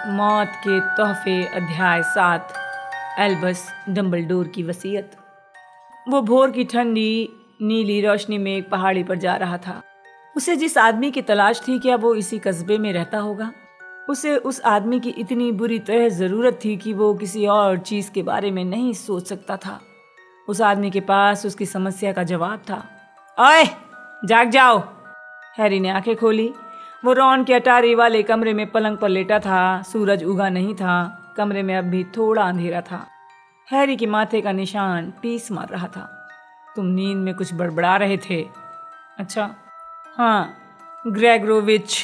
मौत के तोहफे अध्याय 7 एल्बस डम्बलडोर की वसीयत। वो भोर की ठंडी नीली रोशनी में एक पहाड़ी पर जा रहा था। उसे जिस आदमी की तलाश थी, क्या वो इसी कस्बे में रहता होगा? उसे उस आदमी की इतनी बुरी तरह ज़रूरत थी कि वो किसी और चीज़ के बारे में नहीं सोच सकता था। उस आदमी के पास उसकी समस्या का जवाब था। ओए, जाग जाओ! हैरी ने आंखें खोली। वो रॉन के अटारी वाले कमरे में पलंग पर लेटा था। सूरज उगा नहीं था। कमरे में अब भी थोड़ा अंधेरा था। हैरी के माथे का निशान पीस मार रहा था। तुम नींद में कुछ बड़बड़ा रहे थे। अच्छा, हाँ, ग्रेगोरोविच।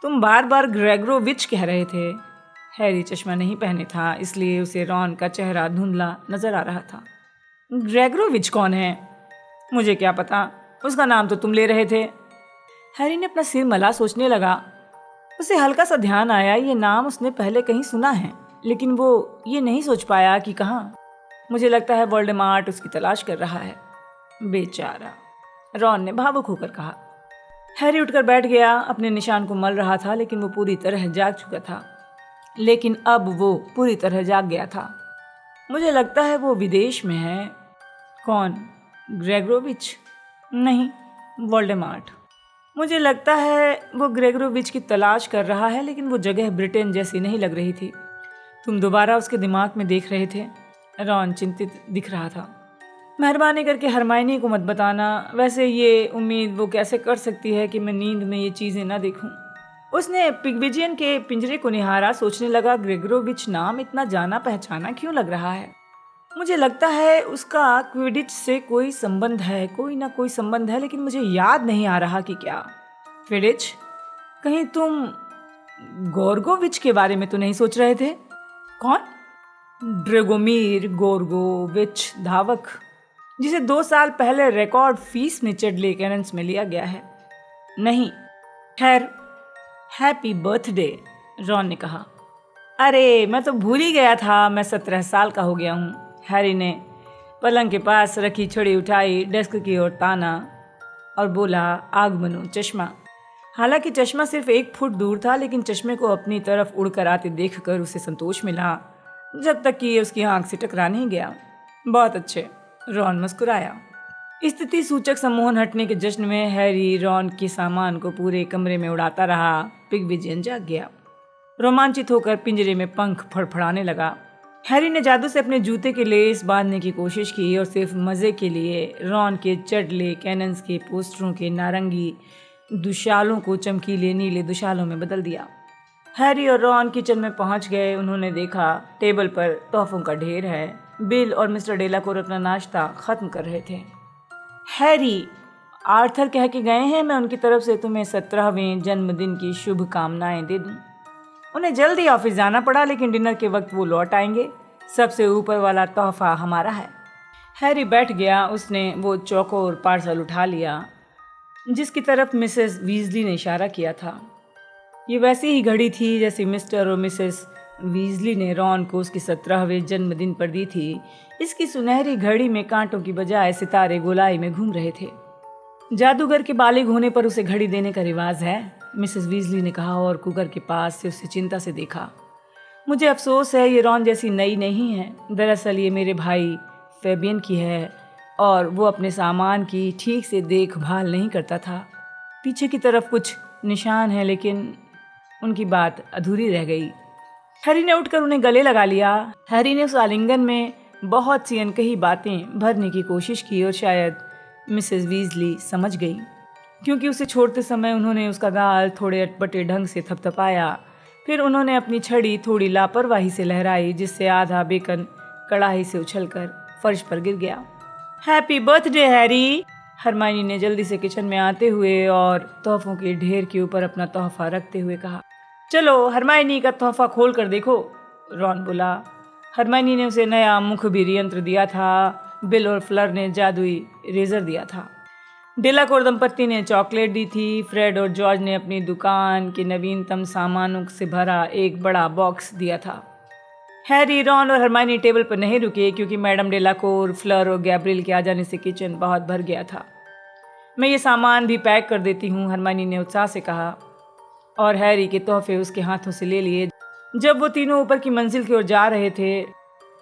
तुम बार बार ग्रेगोरोविच कह रहे थे। हैरी चश्मा नहीं पहने था, इसलिए उसे रॉन का चेहरा धुंधला नजर आ रहा था। ग्रेगोरोविच कौन है? मुझे क्या पता, उसका नाम तो तुम ले रहे थे। हैरी ने अपना सिर मला सोचने लगा। उसे हल्का सा ध्यान आया, ये नाम उसने पहले कहीं सुना है, लेकिन वो ये नहीं सोच पाया कि कहाँ। मुझे लगता है वोल्डेमॉर्ट उसकी तलाश कर रहा है। बेचारा, रॉन ने भावुक होकर कहा। हैरी उठकर बैठ गया। अपने निशान को मल रहा था, लेकिन वो पूरी तरह जाग चुका था। लेकिन अब वो पूरी तरह जाग गया था। मुझे लगता है वो विदेश में है। कौन? ग्रेगोरोविच? नहीं, वोल्डेमॉर्ट। मुझे लगता है वो ग्रेगोरोविच की तलाश कर रहा है, लेकिन वो जगह ब्रिटेन जैसी नहीं लग रही थी। तुम दोबारा उसके दिमाग में देख रहे थे? रॉन चिंतित दिख रहा था। मेहरबानी करके हरमाइनी को मत बताना। वैसे ये उम्मीद वो कैसे कर सकती है कि मैं नींद में ये चीज़ें ना देखूं। उसने पिग्विजियन के पिंजरे को निहारा, सोचने लगा, ग्रेगोरोविच नाम इतना जाना पहचाना क्यों लग रहा है? मुझे लगता है उसका क्विडिच से कोई संबंध है, कोई ना कोई संबंध है, लेकिन मुझे याद नहीं आ रहा कि क्या। क्विडिच? कहीं तुम गोर्गोविच के बारे में तो नहीं सोच रहे थे? कौन? ड्रेगोमीर गोर्गोविच, धावक, जिसे 2 साल पहले रिकॉर्ड फीस में चडले कैनन्स में लिया गया है। नहीं। खैर, हैप्पी बर्थडे, रॉन ने कहा। अरे, मैं तो भूल ही गया था, मैं 17 साल का हो गया हूँ। हैरी ने पलंग के पास रखी छड़ी उठाई, डेस्क की ओर ताना और बोला, आगमनो चश्मा। हालांकि चश्मा सिर्फ 1 फुट दूर था, लेकिन चश्मे को अपनी तरफ उड़कर आते देखकर उसे संतोष मिला, जब तक कि ये उसकी आंख से टकरा नहीं गया। बहुत अच्छे, रॉन मुस्कुराया। स्थिति सूचक सम्मोहन हटने के जश्न में हैरी रॉन के सामान को पूरे कमरे में उड़ाता रहा। पिग्विजियन जाग गया। रोमांचित होकर पिंजरे में पंख फड़फड़ाने लगा। हैरी ने जादू से अपने जूते के लेस बांधने की कोशिश की और सिर्फ मजे के लिए रॉन के चडले कैनन्स के पोस्टरों के नारंगी दुशालों को चमकीले नीले दुशालों में बदल दिया। हैरी और रॉन किचन में पहुंच गए। उन्होंने देखा टेबल पर तोहफों का ढेर है। बिल और मिस्टर डेलाकोर अपना नाश्ता खत्म कर रहे थे। हैरी, आर्थर कह के गए हैं मैं उनकी तरफ से तुम्हें 17वें जन्मदिन की शुभकामनाएं दे दूं। उन्हें जल्दी ऑफिस जाना पड़ा, लेकिन डिनर के वक्त वो लौट आएंगे। सबसे ऊपर वाला तोहफा हमारा है। हैरी बैठ गया। उसने वो चौकोर पार्सल उठा लिया जिसकी तरफ मिसेस वीजली ने इशारा किया था। ये वैसी ही घड़ी थी जैसी मिस्टर और मिसेस वीजली ने रॉन को उसके 17वें जन्मदिन पर दी थी। इसकी सुनहरी घड़ी में कांटों की बजाय सितारे गोलाई में घूम रहे थे। जादूगर के बालिग होने पर उसे घड़ी देने का रिवाज है, मिसेस वीजली ने कहा और कुकर के पास से उसे चिंता से देखा। मुझे अफसोस है, ये रॉन जैसी नई नहीं है। दरअसल ये मेरे भाई फेबियन की है और वो अपने सामान की ठीक से देखभाल नहीं करता था। पीछे की तरफ कुछ निशान है, लेकिन उनकी बात अधूरी रह गई। हैरी ने उठकर उन्हें गले लगा लिया। हैरी ने उस आलिंगन में बहुत सी अनकही बातें भरने की कोशिश की और शायद मिसेस वीजली समझ गई, क्योंकि उसे छोड़ते समय उन्होंने उसका गाल थोड़े अटपटे ढंग से थपथपाया। फिर उन्होंने अपनी छड़ी थोड़ी लापरवाही से लहराई, जिससे आधा बेकन कढ़ाई से उछलकर फर्श पर गिर गया। हैप्पी बर्थडे हैरी, हरमाइनी ने जल्दी से किचन में आते हुए और तोहफों के ढेर के ऊपर अपना तोहफा रखते हुए कहा। चलो हरमाइनी का तोहफा खोल कर देखो, रॉन बोला। हरमाइनी ने उसे नया मुखबिर यंत्र दिया था। बिल और फ्लर ने जादुई रेजर दिया था। डेलाकोर दंपत्ति ने चॉकलेट दी थी। फ्रेड और जॉर्ज ने अपनी दुकान के नवीनतम सामानों से भरा एक बड़ा बॉक्स दिया था। हैरी, रॉन और हरमाइनी टेबल पर नहीं रुके, क्योंकि मैडम डेलाकोर, फ्लर और गैब्रियल के आ जाने से किचन बहुत भर गया था। मैं ये सामान भी पैक कर देती हूँ, हरमाइनी ने उत्साह से कहा और हैरी के तोहफे उसके हाथों से ले लिए। जब वो तीनों ऊपर की मंजिल की ओर जा रहे थे,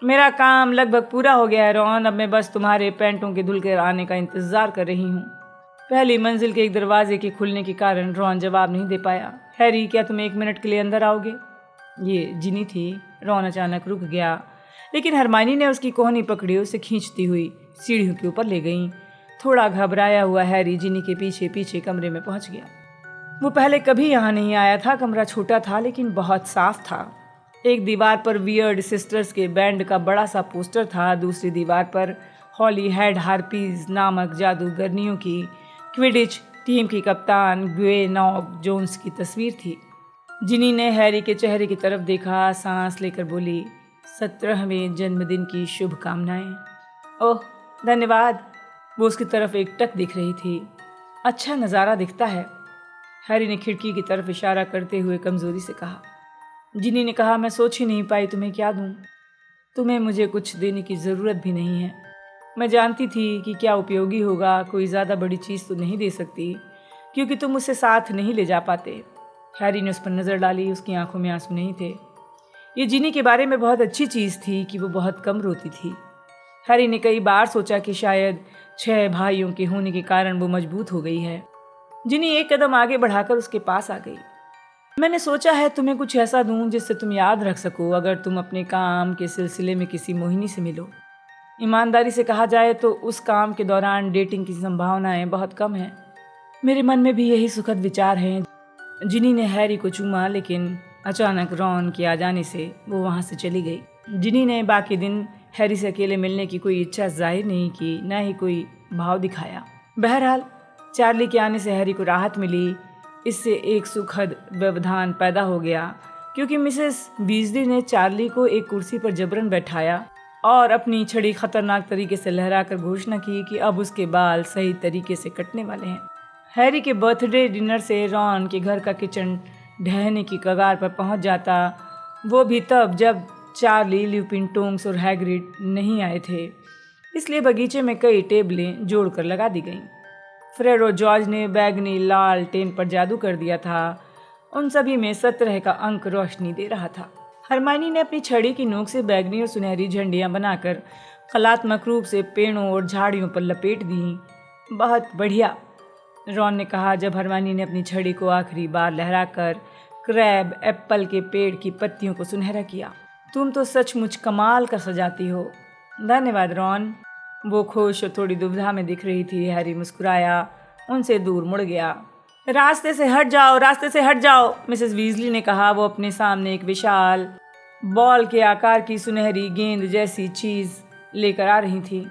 मेरा काम लगभग पूरा हो गया है रॉन, अब मैं बस तुम्हारे पैंटों के धुल कर आने का इंतजार कर रही हूँ। पहली मंजिल के एक दरवाजे के खुलने के कारण रॉन जवाब नहीं दे पाया। हैरी, क्या तुम 1 मिनट के लिए अंदर आओगे? ये जिनी थी। रॉन अचानक रुक गया, लेकिन हरमाइनी ने उसकी कोहनी पकड़ी, उसे खींचती हुई सीढ़ियों के ऊपर ले गई। थोड़ा घबराया हुआ हैरी जिनी के पीछे पीछे कमरे में पहुंच गया। वो पहले कभी यहाँ नहीं आया था। कमरा छोटा था लेकिन बहुत साफ था। एक दीवार पर वियर्ड सिस्टर्स के बैंड का बड़ा सा पोस्टर था। दूसरी दीवार पर हॉली हेड हार्पीज नामक जादूगरनियों की क्विडिच टीम की कप्तान ग्वे नॉग जोन्स की तस्वीर थी। जिनी ने हैरी के चेहरे की तरफ देखा, सांस लेकर बोली, 17वें जन्मदिन की शुभकामनाएं। ओह धन्यवाद। वो उसकी तरफ एकटक दिख रही थी। अच्छा नज़ारा दिखता है। हैरी ने खिड़की की तरफ इशारा करते हुए कमज़ोरी से कहा। जिनी ने कहा, मैं सोच ही नहीं पाई तुम्हें क्या दूं। तुम्हें मुझे कुछ देने की ज़रूरत भी नहीं है। मैं जानती थी कि क्या उपयोगी होगा। कोई ज़्यादा बड़ी चीज़ तो नहीं दे सकती क्योंकि तुम उसे साथ नहीं ले जा पाते। हैरी ने उस पर नज़र डाली। उसकी आंखों में आंसू नहीं थे। ये जिनी के बारे में बहुत अच्छी चीज़ थी कि वो बहुत कम रोती थी। हैरी ने कई बार सोचा कि शायद 6 भाइयों के होने के कारण वो मजबूत हो गई है। जिनी एक कदम आगे बढ़ाकर उसके पास आ गई। मैंने सोचा है तुम्हें कुछ ऐसा दूं जिससे तुम याद रख सको अगर तुम अपने काम के सिलसिले में किसी मोहिनी से मिलो। ईमानदारी से कहा जाए तो उस काम के दौरान डेटिंग की संभावनाएं बहुत कम हैं। मेरे मन में भी यही सुखद विचार हैं। जिनी ने हैरी को चूमा, लेकिन अचानक रॉन के आ जाने से वो वहाँ से चली गई। जिनी ने बाकी दिन हैरी से अकेले मिलने की कोई इच्छा जाहिर नहीं की, न ही कोई भाव दिखाया। बहरहाल चार्ली के आने से हैरी को राहत मिली। इससे एक सुखद व्यवधान पैदा हो गया क्योंकि मिसेस बीजली ने चार्ली को एक कुर्सी पर जबरन बैठाया और अपनी छड़ी खतरनाक तरीके से लहराकर घोषणा की कि अब उसके बाल सही तरीके से कटने वाले हैं। हैरी के बर्थडे डिनर से रॉन के घर का किचन ढहने की कगार पर पहुंच जाता, वो भी तब जब चार्ली, ल्यूपिन, टोंक्स और हैग्रिड नहीं आए थे। इसलिए बगीचे में कई टेबलें जोड़कर लगा दी गईं। फ्रेड और जॉर्ज ने बैगनी लाल टेन पर जादू कर दिया था। उन सभी में 17 का अंक रोशनी दे रहा था। हरमाइनी ने अपनी छड़ी की नोक से बैगनी और सुनहरी झंडियां बनाकर कलात्मक रूप से पेड़ों और झाड़ियों पर लपेट दी। बहुत बढ़िया, रॉन ने कहा जब हरमाइनी ने अपनी छड़ी को आखिरी बार लहराकर क्रैब एप्पल के पेड़ की पत्तियों को सुनहरा किया। तुम तो सचमुच कमाल का सजाती हो। धन्यवाद रॉन। वो खुश और थोड़ी दुविधा में दिख रही थी। हैरी मुस्कुराया, उनसे दूर मुड़ गया। रास्ते से हट जाओ, रास्ते से हट जाओ, मिसेस वीजली ने कहा। वो अपने सामने एक विशाल बॉल के आकार की सुनहरी गेंद जैसी चीज लेकर आ रही थी।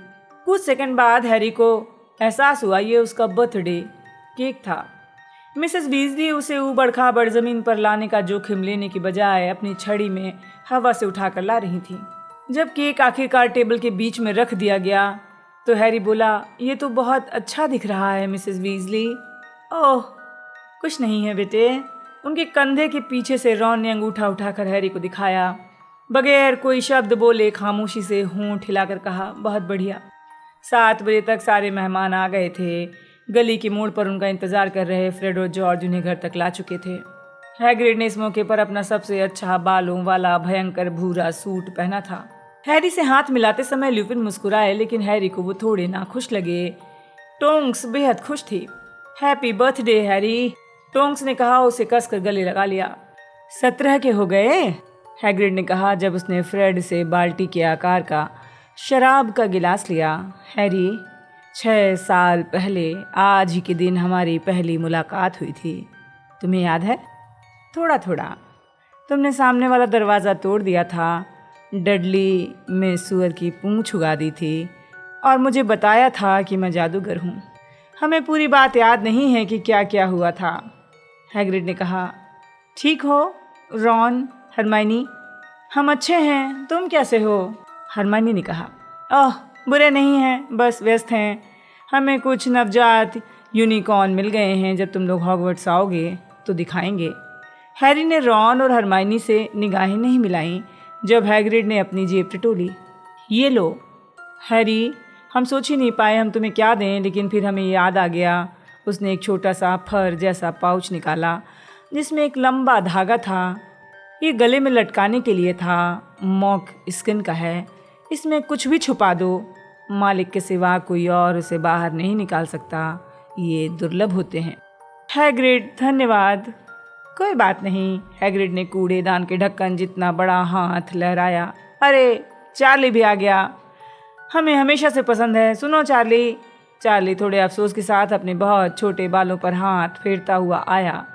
कुछ सेकंड बाद हैरी को एहसास हुआ ये उसका बर्थडे केक था। मिसेस बीजली उसे ऊबड़ खाबड़ जमीन पर लाने का जोखिम लेने की बजाय अपनी छड़ी में हवा से उठाकर ला रही थी। जब केक आखिरकार टेबल के बीच में रख दिया गया तो हैरी बोला, ये तो बहुत अच्छा दिख रहा है मिसेस बीजली। ओह कुछ नहीं है बेटे। उनके कंधे के पीछे से रॉन ने अंगूठा उठाकर हैरी को दिखाया। बगैर कोई शब्द बोले खामोशी से होंठ हिलाकर कहा, बहुत बढ़िया। 7 बजे तक सारे मेहमान आ गए थे। गली के मोड़ पर उनका इंतजार कर रहे फ्रेड और जॉर्ज उन्हें घर तक ला चुके थे। हैग्रिड ने इस मौके पर अपना सबसे अच्छा बालों वाला भयंकर भूरा सूट पहना था। हैरी से हाथ मिलाते समय ल्यूपिन मुस्कुराए, लेकिन हैरी को वो थोड़े नाखुश लगे। टोंक्स बेहद खुश थी। हैप्पी बर्थडे हैरी, टोंक्स ने कहा, उसे कसकर गले लगा लिया। 17 के हो गए, हैग्रिड ने कहा जब उसने फ्रेड से बाल्टी के आकार का शराब का गिलास लिया। हैरी, 6 साल पहले आज ही के दिन हमारी पहली मुलाकात हुई थी, तुम्हें याद है? थोड़ा थोड़ा। तुमने सामने वाला दरवाज़ा तोड़ दिया था, डडली में सुअर की पूंछ उगा दी थी और मुझे बताया था कि मैं जादूगर हूँ। हमें पूरी बात याद नहीं है कि क्या क्या हुआ था, हैग्रिड ने कहा। ठीक हो रॉन, हरमाइनी, हम अच्छे हैं, तुम कैसे हो? हरमाइनी ने कहा। ओह बुरे नहीं हैं, बस व्यस्त हैं। हमें कुछ नवजात यूनिकॉर्न मिल गए हैं। जब तुम लोग हॉगवर्ट्स आओगे तो दिखाएंगे। हैरी ने रॉन और हरमाइनी से निगाहें नहीं मिलाईं जब हैग्रिड ने अपनी जेब टटोली। ये लो हैरी, हम सोच ही नहीं पाए हम तुम्हें क्या दें, लेकिन फिर हमें याद आ गया। उसने एक छोटा सा फर जैसा पाउच निकाला जिसमें एक लंबा धागा था। ये गले में लटकाने के लिए था, मॉक स्किन का है, इसमें कुछ भी छुपा दो, मालिक के सिवा कोई और उसे बाहर नहीं निकाल सकता, ये दुर्लभ होते हैं। हैग्रिड धन्यवाद। कोई बात नहीं। हैग्रिड ने कूड़ेदान के ढक्कन जितना बड़ा हाथ लहराया। अरे चार्ली भी आ गया, हमें हमेशा से पसंद है। सुनो चार्ली। चार्ली थोड़े अफसोस के साथ अपने बहुत छोटे बालों पर हाथ फेरता हुआ आया।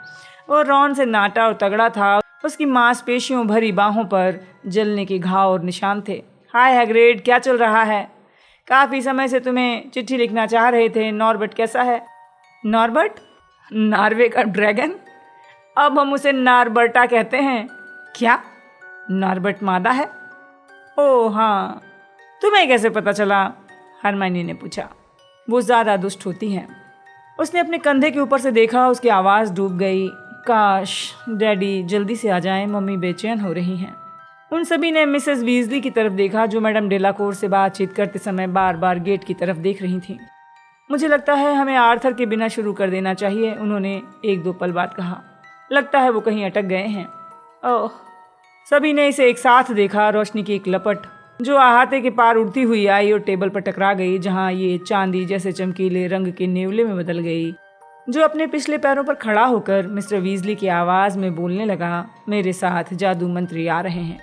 वो रॉन से नाटा और तगड़ा था, उसकी मांसपेशियों भरी बाहों पर जलने के घाव और निशान थे। हाय हैग्रिड, क्या चल रहा है? काफ़ी समय से तुम्हें चिट्ठी लिखना चाह रहे थे। नॉर्बर्ट कैसा है? नॉर्बर्ट? नॉर्वे का ड्रैगन? अब हम उसे नॉर्बर्टा कहते हैं। क्या नॉर्बर्ट मादा है? ओह हाँ, तुम्हें कैसे पता चला? हरमाइनी ने पूछा। वो ज़्यादा दुष्ट होती हैं। उसने अपने कंधे के ऊपर से देखा, उसकी आवाज़ डूब गई। काश डैडी जल्दी से आ जाएं, मम्मी बेचैन हो रही हैं। उन सभी ने मिसेस वीजली की तरफ देखा, जो मैडम डेलाकोर से बातचीत करते समय बार बार गेट की तरफ देख रही थीं। मुझे लगता है हमें आर्थर के बिना शुरू कर देना चाहिए, उन्होंने एक दो पल बाद कहा। लगता है वो कहीं अटक गए हैं। ओह, सभी ने इसे एक साथ देखा। रोशनी की एक लपट जो अहाते के पार उड़ती हुई आई और टेबल पर टकरा गई, जहां ये चांदी जैसे चमकीले रंग के नेवले में बदल गई, जो अपने पिछले पैरों पर खड़ा होकर मिस्टर वीजली की आवाज़ में बोलने लगा, मेरे साथ जादू मंत्री आ रहे हैं।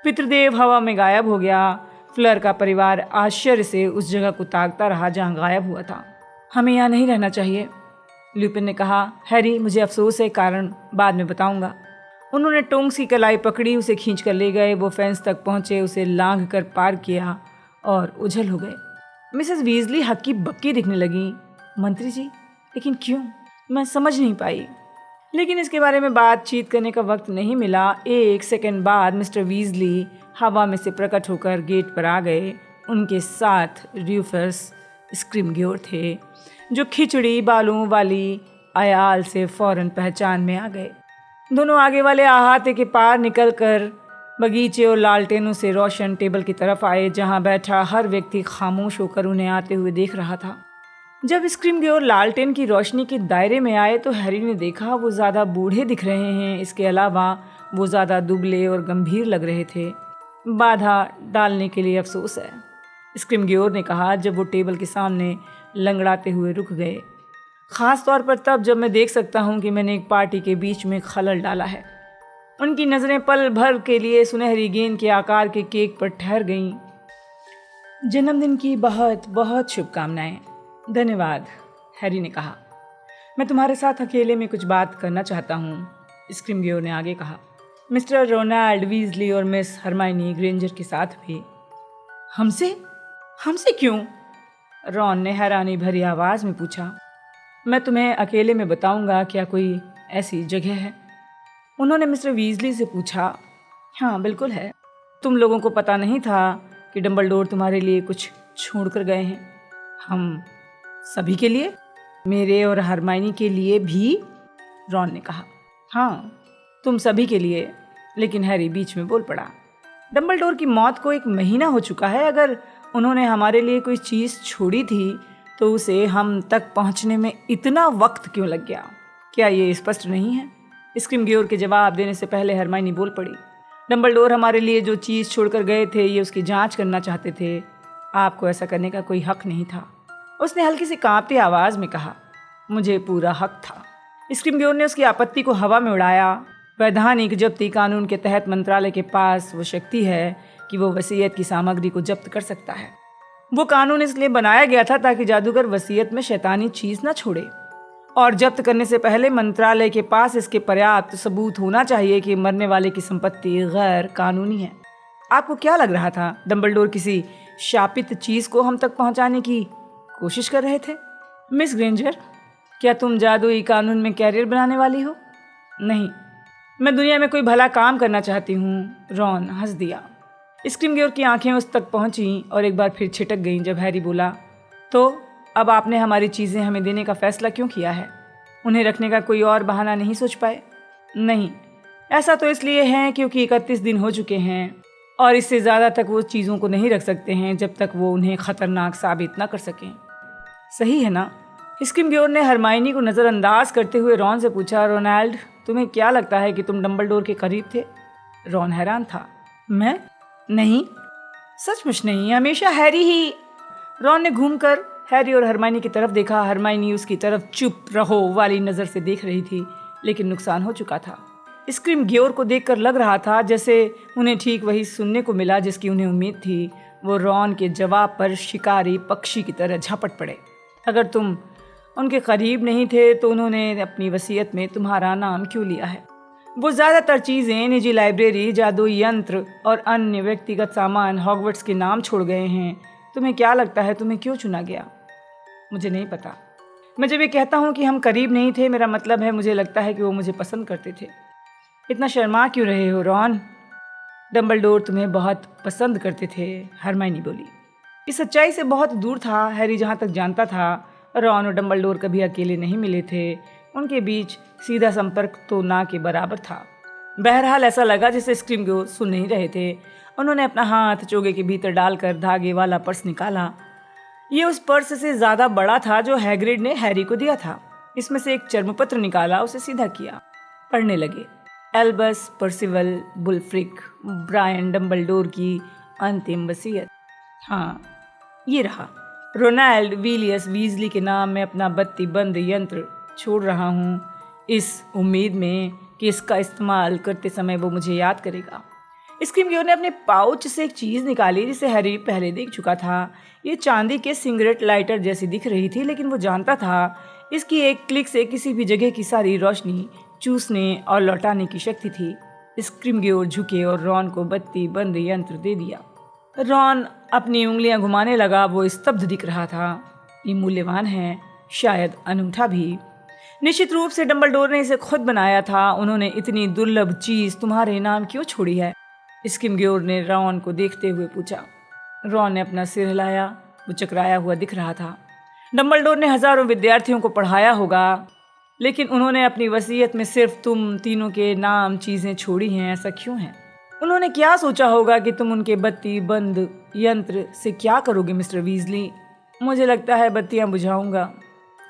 पितृदेव हवा में गायब हो गया। फ्लर का परिवार आश्चर्य से उस जगह को ताकता रहा जहां गायब हुआ था। हमें यहाँ नहीं रहना चाहिए, ल्यूपिन ने कहा। हैरी, मुझे अफसोस है, कारण बाद में बताऊंगा। उन्होंने टोंग्स की कलाई पकड़ी, उसे खींच कर ले गए। वो फेंस तक पहुंचे, उसे लांघ कर पार किया और उछल हो गए। मिसेस वीजली हक्की बक्की दिखने लगी। मंत्री जी, लेकिन क्यों? मैं समझ नहीं पाई। लेकिन इसके बारे में बातचीत करने का वक्त नहीं मिला। एक सेकंड बाद मिस्टर वीजली हवा में से प्रकट होकर गेट पर आ गए। उनके साथ रूफस स्क्रिमग्योर थे, जो खिचड़ी बालों वाली अयाल से फौरन पहचान में आ गए। दोनों आगे वाले अहाते के पार निकलकर बगीचे और लालटेनों से रोशन टेबल की तरफ आए, जहां बैठा हर व्यक्ति खामोश होकर उन्हें आते हुए देख रहा था। जब स्क्रिमग्योर लालटेन की रोशनी के दायरे में आए तो हैरी ने देखा वो ज़्यादा बूढ़े दिख रहे हैं। इसके अलावा वो ज़्यादा दुबले और गंभीर लग रहे थे। बाधा डालने के लिए अफसोस है, स्क्रिमग्योर ने कहा जब वो टेबल के सामने लंगड़ाते हुए रुक गए। ख़ास तौर पर तब जब मैं देख सकता हूँ कि मैंने एक पार्टी के बीच में खलल डाला है। उनकी नज़रें पल भर के लिए सुनहरी गेंद के आकार के केक पर ठहर गईं। जन्मदिन की बहुत बहुत शुभकामनाएं। धन्यवाद, हैरी ने कहा। मैं तुम्हारे साथ अकेले में कुछ बात करना चाहता हूँ, स्क्रिमग्योर ने आगे कहा। मिस्टर रोनाल्ड वीजली और मिस हरमाइनी ग्रेंजर के साथ भी। हमसे? हमसे क्यों? रॉन ने हैरानी भरी आवाज़ में पूछा। मैं तुम्हें अकेले में बताऊंगा, क्या कोई ऐसी जगह है? उन्होंने मिस्टर वीजली से पूछा। हाँ बिल्कुल है। तुम लोगों को पता नहीं था कि डंबलडोर तुम्हारे लिए कुछ छोड़ कर गए हैं? हम सभी के लिए? मेरे और हरमाइनी के लिए भी? रॉन ने कहा। हाँ, तुम सभी के लिए। लेकिन हैरी बीच में बोल पड़ा। डंबलडोर की मौत को 1 महीना हो चुका है। अगर उन्होंने हमारे लिए कोई चीज़ छोड़ी थी तो उसे हम तक पहुंचने में इतना वक्त क्यों लग गया? क्या ये स्पष्ट नहीं है? स्क्रिमग्योर के जवाब देने से पहले हरमाइनी बोल पड़ी। डंबलडोर हमारे लिए जो चीज़ छोड़कर गए थे, ये उसकी जांच करना चाहते थे। आपको ऐसा करने का कोई हक नहीं था, उसने हल्की सी कांपती आवाज़ में कहा। मुझे पूरा हक था। स्क्रिमग्योर ने उसकी आपत्ति को हवा में उड़ाया। वैधानिक जब्ती कानून के तहत मंत्रालय के पास वो शक्ति है कि वो वसीयत की सामग्री को जब्त कर सकता है। वो कानून इसलिए बनाया गया था ताकि जादूगर वसीयत में शैतानी चीज़ न छोड़े, और जब्त करने से पहले मंत्रालय के पास इसके पर्याप्त सबूत होना चाहिए कि मरने वाले की संपत्ति गैर कानूनी है। आपको क्या लग रहा था डंबलडोर किसी शापित चीज़ को हम तक पहुंचाने की कोशिश कर रहे थे? मिस ग्रेंजर, क्या तुम जादुई कानून में कैरियर बनाने वाली हो? नहीं, मैं दुनिया में कोई भला काम करना चाहती हूँ। रॉन हंस दिया। स्क्रिमग्योर की आंखें उस तक पहुंची और एक बार फिर छिटक गईं जब हैरी बोला, तो अब आपने हमारी चीज़ें हमें देने का फैसला क्यों किया है? उन्हें रखने का कोई और बहाना नहीं सोच पाए? नहीं, ऐसा तो इसलिए है क्योंकि 31 दिन हो चुके हैं और इससे ज़्यादा तक वो चीज़ों को नहीं रख सकते हैं जब तक वो उन्हें ख़तरनाक साबित ना कर सकें। सही है ना? स्क्रीमग्योर ने हरमाइनी को नज़रअंदाज करते हुए रॉन से पूछा, रोनाल्ड, तुम्हें क्या लगता है कि तुम डंबलडोर के करीब थे? रॉन हैरान था। मैं? नहीं, सचमुच नहीं, हमेशा हैरी ही। रॉन ने घूमकर हैरी और हरमाइनी की तरफ देखा। हरमाइनी उसकी तरफ चुप रहो वाली नज़र से देख रही थी, लेकिन नुकसान हो चुका था। स्क्रीमग्योर को देखकर लग रहा था जैसे उन्हें ठीक वही सुनने को मिला जिसकी उन्हें उम्मीद थी। वो रॉन के जवाब पर शिकारी पक्षी की तरह झपट पड़े। अगर तुम उनके करीब नहीं थे तो उन्होंने अपनी वसीयत में तुम्हारा नाम क्यों लिया है? वो ज़्यादातर चीज़ें, निजी लाइब्रेरी, जादुई यंत्र और अन्य व्यक्तिगत सामान हॉगवर्ट्स के नाम छोड़ गए हैं। तुम्हें क्या लगता है तुम्हें क्यों चुना गया? मुझे नहीं पता। मैं जब ये कहता हूँ कि हम करीब नहीं थे, मेरा मतलब है मुझे लगता है कि वो मुझे पसंद करते थे। इतना शर्मा क्यों रहे हो रॉन? डंबलडोर तुम्हें बहुत पसंद करते थे, हरमाइनी बोली। इस सच्चाई से बहुत दूर था हैरी। जहाँ तक जानता था, रॉन और डंबलडोर कभी अकेले नहीं मिले थे। उनके बीच सीधा संपर्क तो ना के बराबर था। बहरहाल ऐसा लगा जैसे स्क्रीमग्योर सुन नहीं रहे थे। उन्होंने अपना हाथ चोगे के भीतर डालकर धागे वाला पर्स निकाला। ये उस पर्स से ज़्यादा बड़ा था जो हैग्रिड ने हैरी को दिया था। इसमें से एक चर्मपत्र निकाला, उसे सीधा किया। पढ़ने लगे। एल्बस पर्सिवल बुलफ्रिक, ब्रायन डंबलडोर की अंतिम वसीयत। हाँ, ये रहा। रोनाल्ड विलियस वीजली के नाम में अपना बत्ती बंद यंत्र छोड़ रहा हूँ, इस उम्मीद में कि इसका इस्तेमाल करते समय वो मुझे याद करेगा। स्क्रीमग्योर ने अपने पाउच से एक चीज़ निकाली जिसे हैरी पहले देख चुका था। ये चांदी के सिगरेट लाइटर जैसी दिख रही थी, लेकिन वो जानता था इसकी एक क्लिक से किसी भी जगह की सारी रोशनी चूसने और लौटाने की शक्ति थी। स्क्रीमग्योर झुके और रॉन को बत्ती बंद यंत्र दे दिया। रॉन अपनी उंगलियां घुमाने लगा। वो स्तब्ध दिख रहा था। ये मूल्यवान है, शायद अनूठा भी। निश्चित रूप से डंबलडोर ने इसे खुद बनाया था। उन्होंने इतनी दुर्लभ चीज़ तुम्हारे नाम क्यों छोड़ी है? स्क्रीमग्योर ने रॉन को देखते हुए पूछा। रॉन ने अपना सिर हिलाया। वो चकराया हुआ दिख रहा था। डंबलडोर ने हजारों विद्यार्थियों को पढ़ाया होगा, लेकिन उन्होंने अपनी वसीयत में सिर्फ तुम तीनों के नाम चीज़ें छोड़ी हैं। ऐसा क्यों है? उन्होंने क्या सोचा होगा कि तुम उनके बत्ती बंद यंत्र से क्या करोगे मिस्टर वीजली? मुझे लगता है बत्तियां बुझाऊंगा,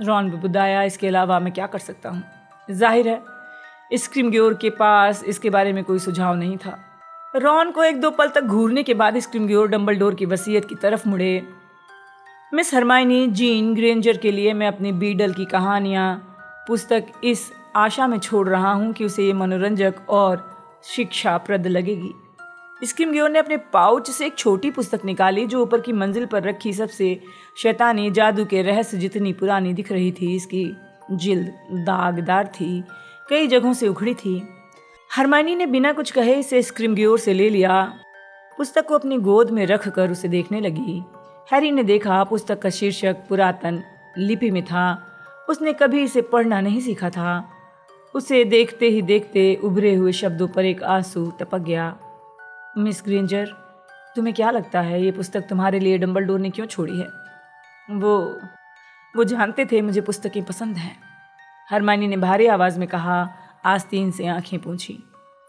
रॉन बुदाया। इसके अलावा मैं क्या कर सकता हूँ? जाहिर है स्क्रीमग्योर के पास इसके बारे में कोई सुझाव नहीं था। रॉन को एक दो पल तक घूरने के बाद स्क्रीमग्योर डंबलडोर की वसीयत की तरफ मुड़े। मिस हरमाइनी जीन ग्रेंजर के लिए मैं अपनी बीडल की कहानियाँ पुस्तक इस आशा में छोड़ रहा हूँ कि उसे ये मनोरंजक और शिक्षाप्रद लगेगी। स्क्रीमग्योर ने अपने पाउच से एक छोटी पुस्तक निकाली जो ऊपर की मंजिल पर रखी सबसे शैतानी जादू के रहस्य जितनी पुरानी दिख रही थी। इसकी जिल्द दागदार थी, कई जगहों से उखड़ी थी। हरमाइनी ने बिना कुछ कहे इसे स्क्रीमग्योर से ले लिया। पुस्तक को अपनी गोद में रखकर उसे देखने लगी। हैरी ने देखा पुस्तक का शीर्षक पुरातन लिपि में था। उसने कभी इसे पढ़ना नहीं सीखा था। उसे देखते ही देखते उभरे हुए शब्दों पर एक आंसू टपक गया। मिस ग्रेंजर, तुम्हें क्या लगता है ये पुस्तक तुम्हारे लिए डंबलडोर ने क्यों छोड़ी है? वो जानते थे मुझे पुस्तकें पसंद हैं, हरमाइनी ने भारी आवाज़ में कहा, आस्तीन से आंखें पूंछी।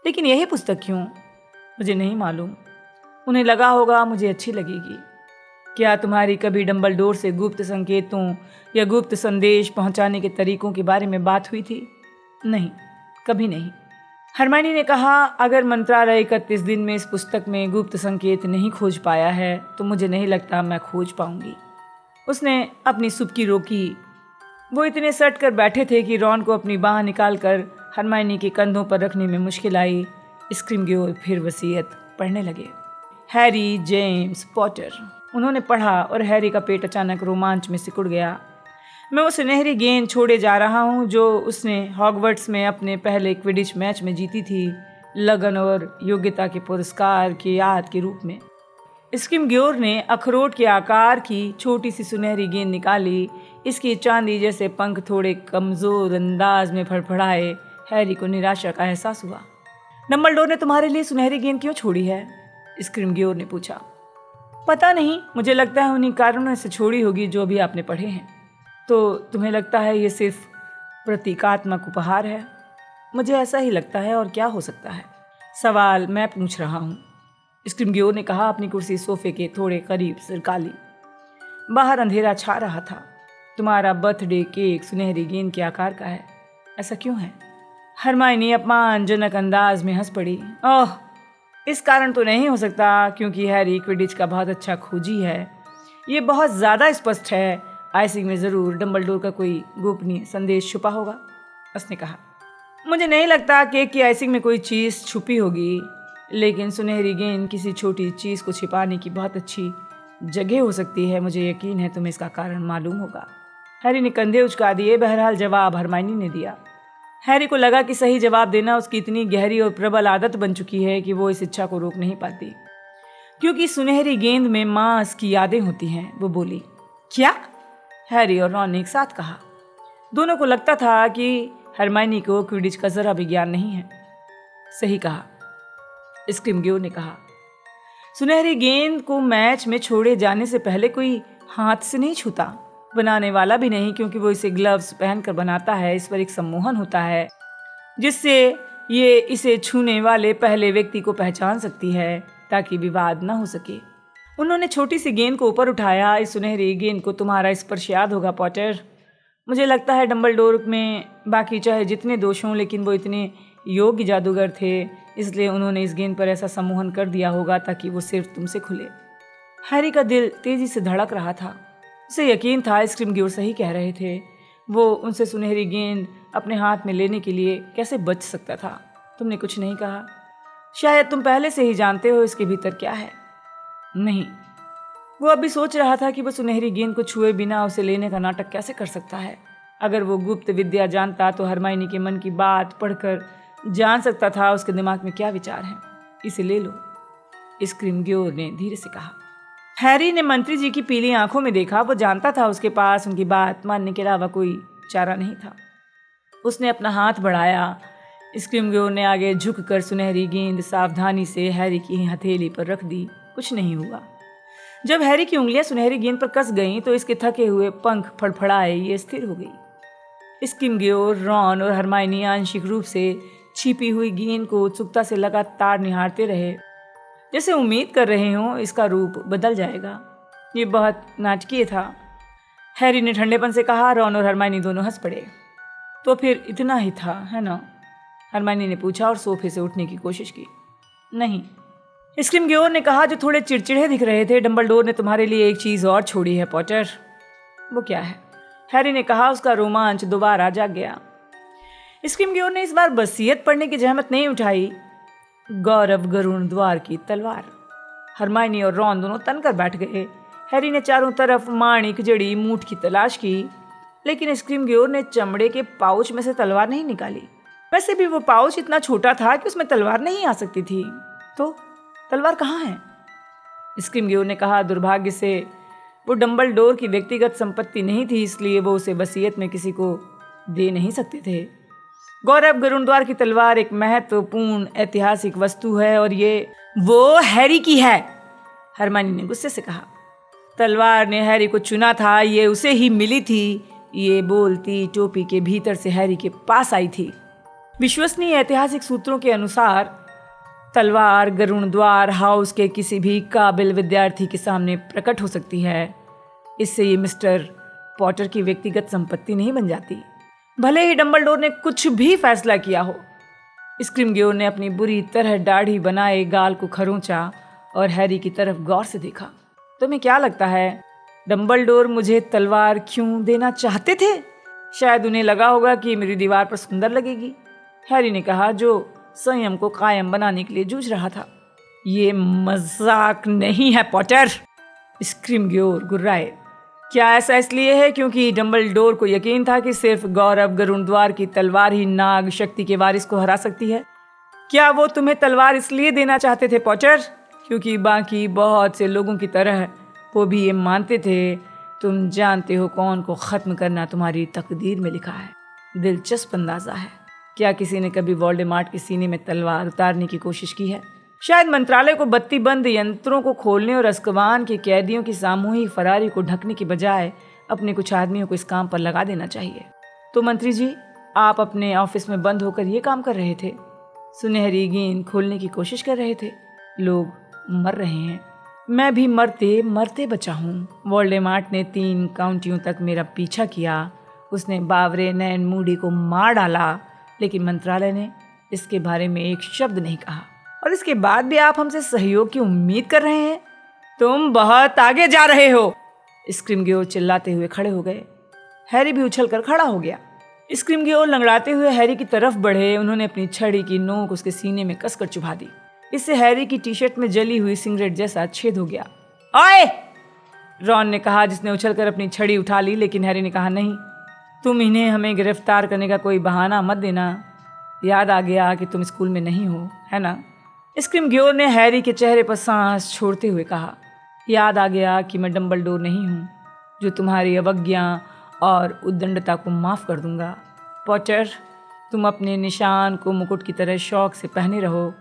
लेकिन यही पुस्तक क्यों? मुझे नहीं मालूम। उन्हें लगा होगा मुझे अच्छी लगेगी। क्या तुम्हारी कभी डंबलडोर से गुप्त संकेतों या गुप्त संदेश पहुंचाने के तरीकों के बारे में बात हुई थी? नहीं, कभी नहीं। हरमाइनी ने कहा, अगर मंत्रालय 31 दिन में इस पुस्तक में गुप्त संकेत नहीं खोज पाया है तो मुझे नहीं लगता मैं खोज पाऊंगी। उसने अपनी सुबकी रोकी। वो इतने सट कर बैठे थे कि रॉन को अपनी बाह निकालकर हरमाइनी के कंधों पर रखने में मुश्किल आई। स्क्रीमग्योर फिर वसीयत पढ़ने लगे। Harry James Potter. उन्होंने पढ़ा और हैरी का पेट अचानक रोमांच में सिकुड़ गया। मैं वो सुनहरी गेंद छोड़े जा रहा हूँ जो उसने हॉगवर्ट्स में अपने पहले क्विडिच मैच में जीती थी, लगन और योग्यता के पुरस्कार की याद के रूप में। स्क्रीमग्योर ने अखरोट के आकार की छोटी सी सुनहरी गेंद निकाली। इसकी चांदी जैसे पंख थोड़े कमज़ोर अंदाज में फड़फड़ाए। हैरी को निराशा का एहसास हुआ। डंबलडोर ने तुम्हारे लिए सुनहरी गेंद क्यों छोड़ी है? स्क्रीमग्योर ने पूछा। पता नहीं, मुझे लगता है उन्हीं कारणों से छोड़ी होगी जो भी आपने पढ़े हैं। तो तुम्हें लगता है ये सिर्फ प्रतीकात्मक उपहार है? मुझे ऐसा ही लगता है, और क्या हो सकता है? सवाल मैं पूछ रहा हूँ, स्क्रीमग्योर ने कहा, अपनी कुर्सी सोफे के थोड़े करीब सरका ली। बाहर अंधेरा छा रहा था। तुम्हारा बर्थडे केक सुनहरी गेंद के आकार का है। ऐसा क्यों है? हरमाइनी अपमानजनक अंदाज में हंस पड़ी। ओह, इस कारण तो नहीं हो सकता क्योंकि हैरी क्विडिच का बहुत अच्छा खोजी है। ये बहुत ज़्यादा स्पष्ट है। आइसिंग में ज़रूर डंबलडोर का कोई गोपनीय संदेश छुपा होगा, उसने कहा। मुझे नहीं लगता केक की आइसिंग में कोई चीज़ छुपी होगी, लेकिन सुनहरी गेंद किसी छोटी चीज़ को छिपाने की बहुत अच्छी जगह हो सकती है। मुझे यकीन है तुम्हें इसका कारण मालूम होगा। हैरी ने कंधे उचका दिए। बहरहाल जवाब हरमाइनी ने दिया। हैरी को लगा कि सही जवाब देना उसकी इतनी गहरी और प्रबल आदत बन चुकी है कि वो इस इच्छा को रोक नहीं पाती, क्योंकि सुनहरी गेंद में मांस की यादें होती हैं। वो बोली, क्या? हैरी और रॉन ने एक साथ कहा। दोनों को लगता था कि हरमाइनी को क्विडिच का जरा भी ज्ञान नहीं है। सही कहा, स्क्रिमग्योर ने कहा। सुनहरी गेंद को मैच में छोड़े जाने से पहले कोई हाथ से नहीं छूता, बनाने वाला भी नहीं, क्योंकि वो इसे ग्लव्स पहनकर बनाता है। इस पर एक सम्मोहन होता है जिससे ये इसे छूने वाले पहले व्यक्ति को पहचान सकती है ताकि विवाद ना हो सके। उन्होंने छोटी सी गेंद को ऊपर उठाया। इस सुनहरी गेंद को तुम्हारा स्पर्श याद होगा पॉटर। मुझे लगता है डंबलडोर में बाकी चाहे जितने दोष हों, लेकिन वो इतने योग्य जादूगर थे, इसलिए उन्होंने इस गेंद पर ऐसा सम्मोहन कर दिया होगा ताकि वो सिर्फ तुमसे खुले। हैरी का दिल तेजी से धड़क रहा था। उसे यकीन था स्क्रिमग्योर सही कह रहे थे। वो उनसे सुनहरी गेंद अपने हाथ में लेने के लिए कैसे बच सकता था? तुमने कुछ नहीं कहा। शायद तुम पहले से ही जानते हो इसके भीतर क्या है। नहीं, वो अभी सोच रहा था कि वो सुनहरी गेंद को छुए बिना उसे लेने का नाटक कैसे कर सकता है। अगर वो गुप्त विद्या जानता तो हरमाइनी के मन की बात पढ़कर जान सकता था उसके दिमाग में क्या विचार हैं। इसे ले लो, स्क्रिमग्योर ने धीरे से कहा। हैरी ने मंत्री जी की पीली आंखों में देखा। वो जानता था उसके पास उनकी बात मानने के अलावा कोई चारा नहीं था। उसने अपना हाथ बढ़ाया। स्क्रिमग्योर ने आगे झुककर सुनहरी गेंद सावधानी से हैरी की हथेली पर रख दी। कुछ नहीं हुआ। जब हैरी की उंगलियां सुनहरी गेंद पर कस गईं तो इसके थके हुए पंख फड़फड़ाए ये स्थिर हो गई। स्क्रिमग्योर, रॉन और हरमाइनी आंशिक रूप से छिपी हुई गेंद को उत्सुकता से लगातार निहारते रहे, जैसे उम्मीद कर रहे हों इसका रूप बदल जाएगा। ये बहुत नाटकीय था। हैरी ने ठंडेपन से कहा। रॉन और हरमाइनी दोनों हंस पड़े। तो फिर इतना ही था, है ना? हरमाइनी ने पूछा और सोफे से उठने की कोशिश की। नहीं, स्क्रिमग्योर ने कहा, जो थोड़े चिड़चिड़े दिख रहे थे। डंबलडोर ने तुम्हारे लिए एक चीज़ और छोड़ी है पॉटर। वो क्या है? हैरी ने कहा। उसका रोमांच दोबारा जाग गया। स्क्रिमग्योर ने इस बार वसीयत पढ़ने की जहमत नहीं उठाई। गौरव गरुण द्वार की तलवार। हरमाइनी और रॉन दोनों तनकर बैठ गए। हैरी ने चारों तरफ माणिक जड़ी मूठ की तलाश की, लेकिन स्क्रिमग्योर ने चमड़े के पाउच में से तलवार नहीं निकाली। वैसे भी वो पाउच इतना छोटा था कि उसमें तलवार नहीं आ सकती थी। तो तलवार कहाँ है? स्क्रिमग्योर ने कहा। दुर्भाग्य से वो डंबलडोर की व्यक्तिगत संपत्ति नहीं थी, इसलिए वो उसे वसीयत में किसी को दे नहीं सकते थे। गौरव गरुणद्वार की तलवार एक महत्वपूर्ण ऐतिहासिक वस्तु है और ये वो हैरी की है, हरमाइनी ने गुस्से से कहा। तलवार ने हैरी को चुना था, ये उसे ही मिली थी। ये बोलती टोपी के भीतर से हैरी के पास आई थी। विश्वसनीय ऐतिहासिक सूत्रों के अनुसार तलवार गरुणद्वार हाउस के किसी भी काबिल विद्यार्थी के सामने प्रकट हो सकती है। इससे ये मिस्टर पॉटर की व्यक्तिगत संपत्ति नहीं बन जाती, भले ही डंबलडोर ने कुछ भी फैसला किया हो। स्क्रिमग्योर ने अपनी बुरी तरह दाढ़ी बनाए गाल को खरोंचा और हैरी की तरफ गौर से देखा। तुम्हें क्या लगता है डंबलडोर मुझे तलवार क्यों देना चाहते थे? शायद उन्हें लगा होगा कि मेरी दीवार पर सुंदर लगेगी, हैरी ने कहा, जो संयम को कायम बनाने के लिए जूझ रहा था। ये मजाक नहीं है पॉटर, स्क्रिमग्योर गुर्राए। क्या ऐसा इसलिए है क्योंकि डंबलडोर को यकीन था कि सिर्फ गौरव गरुणद्वार की तलवार ही नाग शक्ति के वारिस को हरा सकती है? क्या वो तुम्हें तलवार इसलिए देना चाहते थे पॉटर क्योंकि बाकी बहुत से लोगों की तरह वो भी ये मानते थे तुम जानते हो कौन को ख़त्म करना तुम्हारी तकदीर में लिखा है? दिलचस्प अंदाज़ा है। क्या किसी ने कभी वोल्डेमॉर्ट के सीने में तलवार उतारने की कोशिश की है? शायद मंत्रालय को बत्ती बंद यंत्रों को खोलने और अज़्काबान के कैदियों की सामूहिक फरारी को ढकने की बजाय अपने कुछ आदमियों को इस काम पर लगा देना चाहिए। तो मंत्री जी, आप अपने ऑफिस में बंद होकर ये काम कर रहे थे, सुनहरी गेंद खोलने की कोशिश कर रहे थे। लोग मर रहे हैं, मैं भी मरते मरते बचा हूँ। वोल्डेमार्ट ने 3 काउंटियों तक मेरा पीछा किया। उसने बावरे नैन मूडी को मार डाला, लेकिन मंत्रालय ने इसके बारे में एक शब्द नहीं कहा। और इसके बाद भी आप हमसे सहयोग की उम्मीद कर रहे हैं? तुम बहुत आगे जा रहे हो। स्क्रिमगेओर चिल्लाते हुए खड़े हो गए। हैरी भी उछलकर खड़ा हो गया। स्क्रिमगेओर लंगड़ाते हुए हैरी की तरफ बढ़े। उन्होंने अपनी छड़ी की नोक उसके सीने में कसकर चुभा दी। इससे हैरी की टी शर्ट में जली हुई सिगरेट जैसा छेद हो गया। ओए! रॉन ने कहा, जिसने उछलकर अपनी छड़ी उठा ली, लेकिन हैरी ने कहा, नहीं, तुम इन्हें हमें गिरफ्तार करने का कोई बहाना मत देना। याद आ गया कि तुम स्कूल में नहीं हो, है ना? स्क्रिमगेओर ने हैरी के चेहरे पर सांस छोड़ते हुए कहा, याद आ गया कि मैं डंबलडोर नहीं हूँ, जो तुम्हारी अवज्ञा और उद्दंडता को माफ़ कर दूंगा। पॉटर, तुम अपने निशान को मुकुट की तरह शौक से पहने रहो,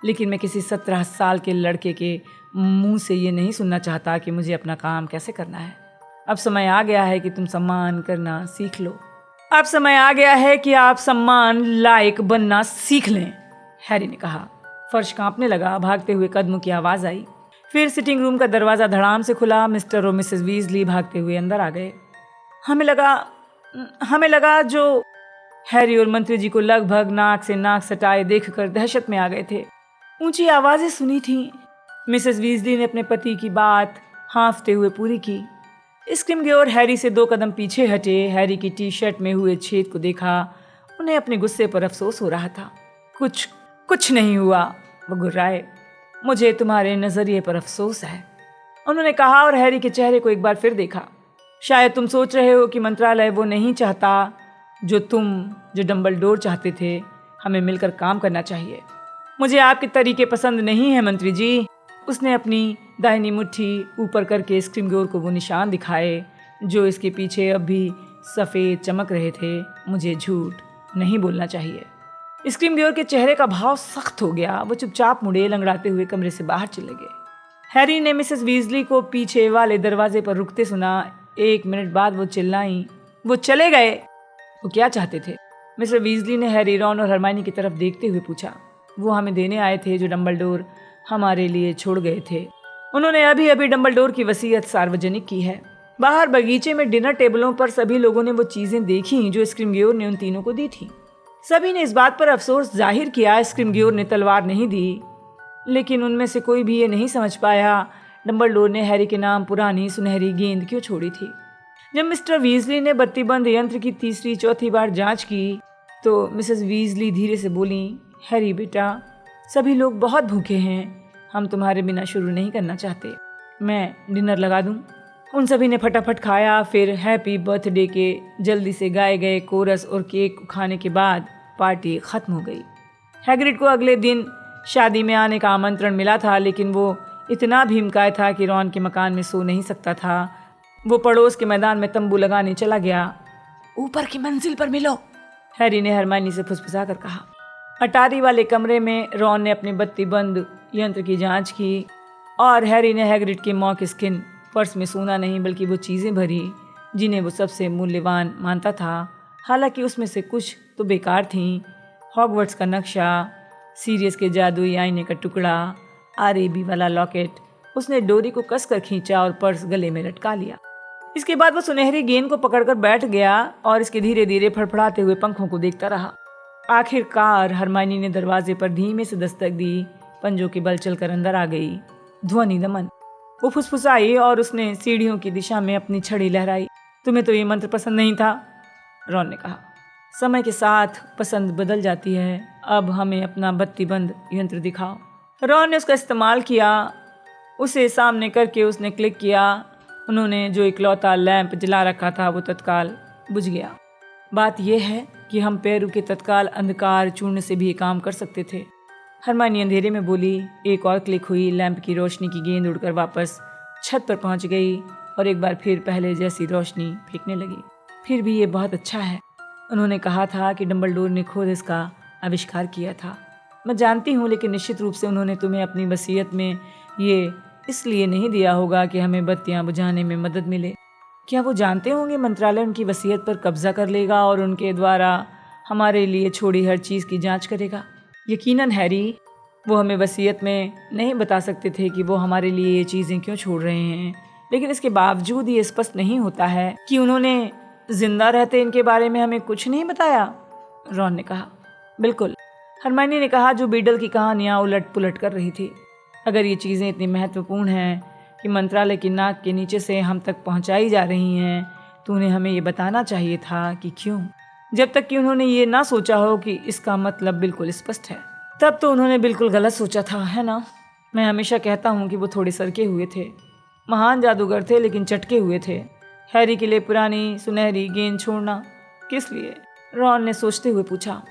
लेकिन मैं किसी 17 साल के लड़के के मुंह से ये नहीं सुनना चाहता कि मुझे अपना काम कैसे करना है। अब समय आ गया है कि तुम सम्मान करना सीख लो। अब समय आ गया है कि आप सम्मान लायक बनना सीख लें, हैरी ने कहा। फर्श कांपने लगा। भागते हुए कदमों की आवाज़ आई। फिर सिटिंग रूम का दरवाज़ा धड़ाम से खुला। मिस्टर और मिसेस वीजली भागते हुए अंदर आ गए। हमें लगा जो हैरी और मंत्री जी को लगभग नाक से नाक सटाए देखकर दहशत में आ गए थे। ऊंची आवाज़ें सुनी थीं। मिसेस वीजली ने अपने पति की बात हाँफते हुए पूरी की। स्क्रिमगेओर हैरी से 2 कदम पीछे हटे। हैरी की टी शर्ट में हुए छेद को देखा। उन्हें अपने गुस्से पर अफसोस हो रहा था। कुछ नहीं हुआ, वो गुर्राए। मुझे तुम्हारे नज़रिए पर अफसोस है, उन्होंने कहा और हैरी के चेहरे को एक बार फिर देखा। शायद तुम सोच रहे हो कि मंत्रालय वो नहीं चाहता जो डंबलडोर चाहते थे। हमें मिलकर काम करना चाहिए। मुझे आपके तरीके पसंद नहीं है मंत्री जी। उसने अपनी दाहिनी मुट्ठी ऊपर करके स्क्रिमगेओर को वो निशान दिखाए जो इसके पीछे अब भी सफ़ेद चमक रहे थे। मुझे झूठ नहीं बोलना चाहिए। स्क्रिमगेओर के चेहरे का भाव सख्त हो गया। वो चुपचाप मुड़े, लंगड़ाते हुए कमरे से बाहर चले गए। हैरी ने मिसेस वीजली को पीछे वाले दरवाजे पर रुकते सुना। 1 मिनट बाद वो चिल्लाई, वो चले गए। वो क्या चाहते थे? मिस्टर वीजली ने हैरी, रॉन और हरमाइनी की तरफ देखते हुए पूछा। वो हमें देने आए थे जो डंबलडोर हमारे लिए छोड़ गए थे। उन्होंने अभी अभी डंबलडोर की वसीयत सार्वजनिक की है। बाहर बगीचे में डिनर टेबलों पर सभी लोगों ने वो चीज़ें देखी जो स्क्रिमगेओर ने उन तीनों को दी थी। सभी ने इस बात पर अफसोस जाहिर किया स्क्रिमगेओर ने तलवार नहीं दी, लेकिन उनमें से कोई भी ये नहीं समझ पाया डंबलडोर ने हैरी के नाम पुरानी सुनहरी गेंद क्यों छोड़ी थी। जब मिस्टर वीजली ने बत्तीबंद यंत्र की तीसरी चौथी बार जांच की तो मिसेस वीजली धीरे से बोली, हैरी बेटा, सभी लोग बहुत भूखे हैं। हम तुम्हारे बिना शुरू नहीं करना चाहते। मैं डिनर लगा दूं? उन सभी ने फटाफट खाया। फिर हैप्पी बर्थडे के जल्दी से गाए गए कोरस और केक खाने के बाद पार्टी ख़त्म हो गई। हैग्रिड को अगले दिन शादी में आने का आमंत्रण मिला था, लेकिन वो इतना भीमकाय था कि रॉन के मकान में सो नहीं सकता था। वो पड़ोस के मैदान में तंबू लगाने चला गया। ऊपर की मंजिल पर मिलो, हैरी ने हरमाइनी से फुसफुसा कर कहा। अटारी वाले कमरे में रॉन ने अपनी बत्ती बंद यंत्र की जांच की और हैरी ने हैग्रिड की मॉक स्किन पर्स में सोना नहीं बल्कि वो चीज़ें भरी जिन्हें वो सबसे मूल्यवान मानता था। हालांकि उसमें से कुछ तो बेकार थीं। हॉगवर्ट्स का नक्शा, सीरियस के जादुई आईने का टुकड़ा, आरएबी वाला लॉकेट। उसने डोरी को कसकर खींचा और पर्स गले में लटका लिया। इसके बाद वो सुनहरी गेंद को पकड़कर बैठ गया और इसके धीरे धीरे फड़फड़ाते हुए पंखों को देखता रहा। आखिरकार हरमाइनी ने दरवाजे पर धीमे से दस्तक दी। पंजों के बल चलकर अंदर आ गई। ध्वनि दमन। वो फुसफुसाई और उसने सीढ़ियों की दिशा में अपनी छड़ी लहराई। तुम्हें तो ये मंत्र पसंद नहीं था, रॉन ने कहा। समय के साथ पसंद बदल जाती है। अब हमें अपना बत्तीबंद यंत्र दिखाओ। रॉन ने उसका इस्तेमाल किया। उसे सामने करके उसने क्लिक किया। उन्होंने जो इकलौता लैंप जला रखा था वो तत्काल बुझ गया। बात यह है कि हम पैरों के तत्काल अंधकार चूर्ण से भी ये काम कर सकते थे, हरमाइनी अंधेरे में बोली। एक और क्लिक हुई। लैंप की रोशनी की गेंद उड़कर वापस छत पर पहुंच गई और एक बार फिर पहले जैसी रोशनी फेंकने लगी। फिर भी ये बहुत अच्छा है। उन्होंने कहा था कि डंबलडोर ने खुद इसका आविष्कार किया था। मैं जानती हूँ, लेकिन निश्चित रूप से उन्होंने तुम्हें अपनी वसीयत में ये इसलिए नहीं दिया होगा कि हमें बत्तियाँ बुझाने में मदद मिले। क्या वो जानते होंगे मंत्रालय उनकी वसीयत पर कब्जा कर लेगा और उनके द्वारा हमारे लिए छोड़ी हर चीज़ की जांच करेगा? यकीनन हैरी, वो हमें वसीयत में नहीं बता सकते थे कि वो हमारे लिए ये चीज़ें क्यों छोड़ रहे हैं, लेकिन इसके बावजूद ये स्पष्ट नहीं होता है कि उन्होंने जिंदा रहते इनके बारे में हमें कुछ नहीं बताया। रॉन ने कहा। बिल्कुल, हरमाइनी ने कहा, जो बीडल की कहानियाँ उलट पुलट कर रही थी। अगर ये चीज़ें इतनी महत्वपूर्ण हैं कि मंत्रालय की नाक के नीचे से हम तक पहुँचाई जा रही हैं, तो उन्हें हमें ये बताना चाहिए था कि क्यों। जब तक कि उन्होंने ये ना सोचा हो कि इसका मतलब बिल्कुल स्पष्ट है, तब तो उन्होंने बिल्कुल गलत सोचा था, है ना। मैं हमेशा कहता हूँ कि वो थोड़े सरके हुए थे, महान जादूगर थे लेकिन चटके हुए थे। हैरी के लिए पुरानी सुनहरी गेंद छोड़ना किस लिए? रॉन ने सोचते हुए पूछा।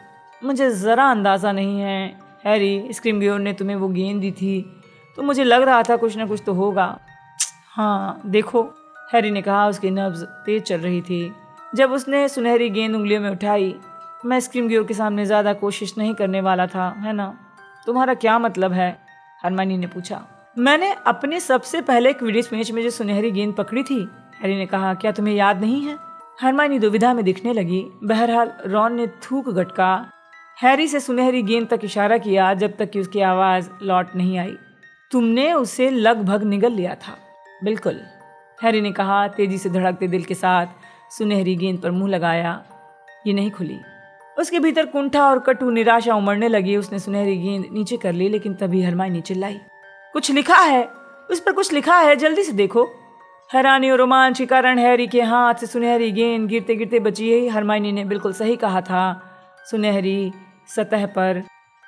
मुझे ज़रा अंदाज़ा नहीं है हैरी, स्क्रीमग्योर ने तुम्हें वो गेंद दी थी तो मुझे लग रहा था कुछ ना कुछ तो होगा। हाँ देखो, हैरी ने कहा। उसकी नब्ज़ तेज चल रही थी। जब उसने सुनहरी गेंद उंगलियों में उठाई, मैं स्क्रीमग्योर के सामने ज़्यादा कोशिश नहीं करने वाला था, है ना। तुम्हारा क्या मतलब है? हरमाइनी ने पूछा। मैंने अपने सबसे पहले क्विडिच मैच में जो सुनहरी गेंद पकड़ी थी, हैरी ने कहा। क्या तुम्हें याद नहीं है? हरमाइनी दुविधा में दिखने लगी। बहरहाल रॉन ने थूक गटका हैरी से सुनहरी गेंद तक इशारा किया जब तक कि उसकी आवाज़ लौट नहीं आई। तुमने उसे लगभग निगल लिया था। बिल्कुल, हैरी ने कहा, तेजी से धड़कते दिल के साथ सुनहरी गेंद पर मुंह लगाया। ये नहीं खुली। उसके भीतर कुंठा और कटु निराशा उमड़ने लगी। उसने सुनहरी गेंद नीचे कर ली, लेकिन तभी हरमाइनी चिल्लाई, कुछ लिखा है, उस पर कुछ लिखा है, जल्दी से देखो। हैरानी और रोमांच के कारण हैरी के हाथ से सुनहरी गेंद गिरते गिरते बची। हरमाइनी ने बिल्कुल सही कहा था। सुनहरी सतह पर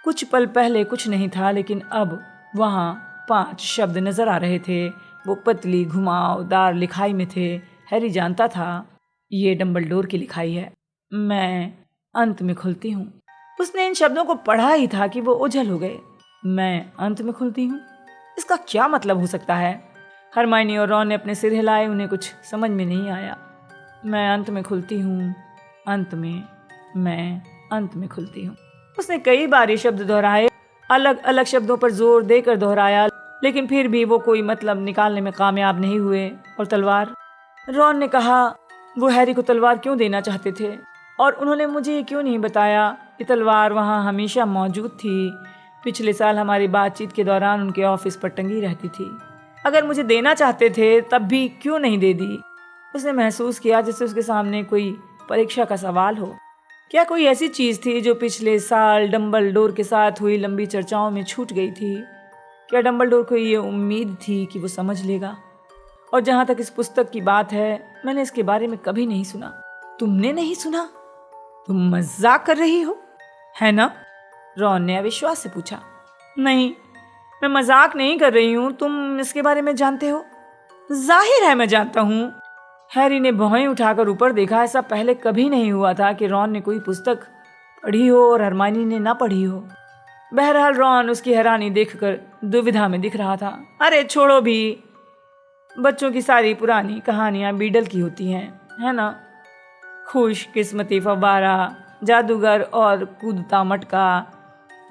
कुछ पल पहले कुछ नहीं था, लेकिन अब वहाँ 5 शब्द नजर आ रहे थे। वो पतली घुमावदार लिखाई में थे। हैरी जानता था ये डंबलडोर की लिखाई है। मैं अंत में खुलती हूँ। उसने इन शब्दों को पढ़ा ही था कि वो ओझल हो गए। मैं अंत में खुलती हूँ, इसका क्या मतलब हो सकता है? हरमाइनी और रॉन ने अपने सिर हिलाए। उन्हें कुछ समझ में नहीं आया। मैं अंत में खुलती हूँ, अंत में, मैं अंत में खुलती हूँ। उसने कई बार ये शब्द दोहराए, अलग अलग शब्दों पर जोर देकर दोहराया, लेकिन फिर भी वो कोई मतलब निकालने में कामयाब नहीं हुए। और तलवार? रॉन ने कहा, वो हैरी को तलवार क्यों देना चाहते थे और उन्होंने मुझे ये क्यों नहीं बताया? ये तलवार वहाँ हमेशा मौजूद थी। पिछले साल हमारी बातचीत के दौरान उनके ऑफिस पर टंगी रहती थी। अगर मुझे देना चाहते थे तब भी क्यों नहीं दे दी? उसने महसूस किया जैसे उसके सामने कोई परीक्षा का सवाल हो। क्या कोई ऐसी चीज़ थी जो पिछले साल डंबलडोर के साथ हुई लंबी चर्चाओं में छूट गई थी? क्या डंबलडोर को ये उम्मीद थी कि वो समझ लेगा? और जहाँ तक इस पुस्तक की बात है, मैंने इसके बारे में कभी नहीं सुना। तुमने नहीं सुना? तुम मजाक कर रही हो, है ना? रॉन ने अविश्वास से पूछा। नहीं, मैं मजाक नहीं कर रही हूँ। तुम इसके बारे में जानते हो? जाहिर है मैं जानता हूँ। हैरी ने भौहें उठाकर ऊपर देखा। ऐसा पहले कभी नहीं हुआ था कि रॉन ने कोई पुस्तक पढ़ी हो और हरमाइनी ने ना पढ़ी हो। बहरहाल रॉन उसकी हैरानी देखकर दुविधा में दिख रहा था। अरे छोड़ो भी, बच्चों की सारी पुरानी कहानियाँ बीडल की होती हैं, है ना। खुशकिस्मती फव्वारा, जादूगर और कूदता मटका,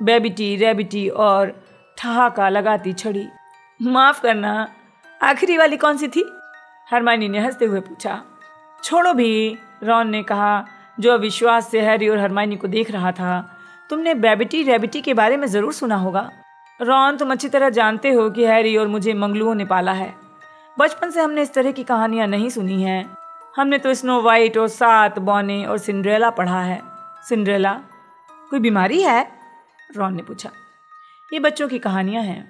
बेबिटी रैबिटी और ठहाका लगाती छड़ी। माफ़ करना, आखिरी वाली कौन सी थी? हरमाइनी ने हंसते हुए पूछा। छोड़ो भी, रॉन ने कहा, जो अविश्वास से हैरी और हरमाइनी को देख रहा था। तुमने बेबिटी रैबिटी के बारे में ज़रूर सुना होगा। रॉन, तुम अच्छी तरह जानते हो कि हैरी और मुझे मंगलुओं ने पाला है। बचपन से हमने इस तरह की कहानियाँ नहीं सुनी हैं। हमने तो स्नो वाइट और 7 बौने और सिंड्रेला पढ़ा है। सिंड्रेला कोई बीमारी है? रॉन ने पूछा। ये बच्चों की कहानियाँ हैं।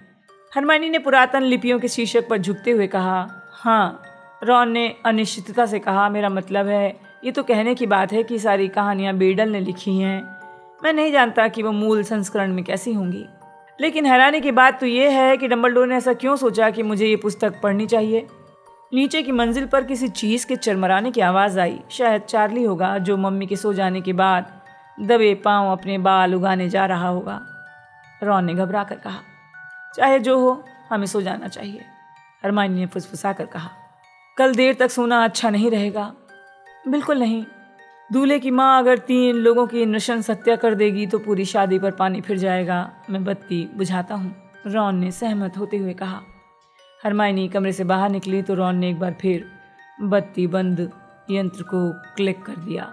हरमाइनी ने पुरातन लिपियों के शीर्षक पर झुकते हुए कहा। हाँ, रॉन ने अनिश्चितता से कहा। मेरा मतलब है, ये तो कहने की बात है कि सारी कहानियाँ बीडल ने लिखी हैं। मैं नहीं जानता कि वो मूल संस्करण में कैसी होंगी, लेकिन हैरानी की बात तो ये है कि डंबलडोर ने ऐसा क्यों सोचा कि मुझे ये पुस्तक पढ़नी चाहिए। नीचे की मंजिल पर किसी चीज़ के चरमराने की आवाज़ आई। शायद चार्ली होगा, जो मम्मी के सो जाने के बाद दबे पांव अपने बाल उगाने जा रहा होगा। रॉन ने घबरा कर कहा। चाहे जो हो, हमें सो जाना चाहिए, हरमाइनी ने फुसफुसा कर कहा। कल देर तक सोना अच्छा नहीं रहेगा। बिल्कुल नहीं। दूल्हे की माँ अगर 3 लोगों की नृशंस हत्या कर देगी तो पूरी शादी पर पानी फिर जाएगा। मैं बत्ती बुझाता हूँ, रॉन ने सहमत होते हुए कहा। हरमाइनी कमरे से बाहर निकली तो रॉन ने एक बार फिर बत्ती बंद यंत्र को क्लिक कर दिया।